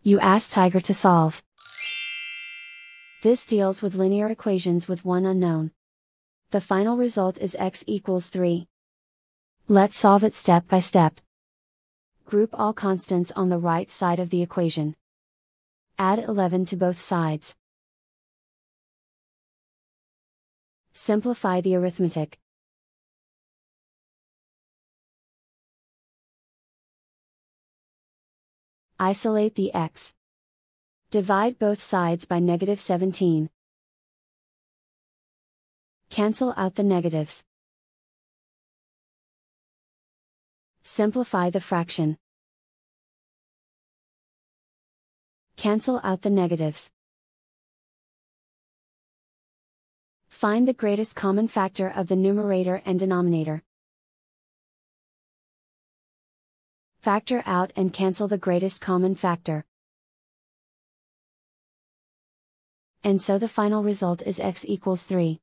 You ask Tiger to solve. This deals with linear equations with one unknown. The final result is x equals 3. Let's solve it step by step. Group all constants on the right side of the equation. Add 11 to both sides. Simplify the arithmetic. Isolate the x. Divide both sides by -17. Cancel out the negatives. Simplify the fraction. Cancel out the negatives. Find the greatest common factor of the numerator and denominator. Factor out and cancel the greatest common factor. And so the final result is x equals 3.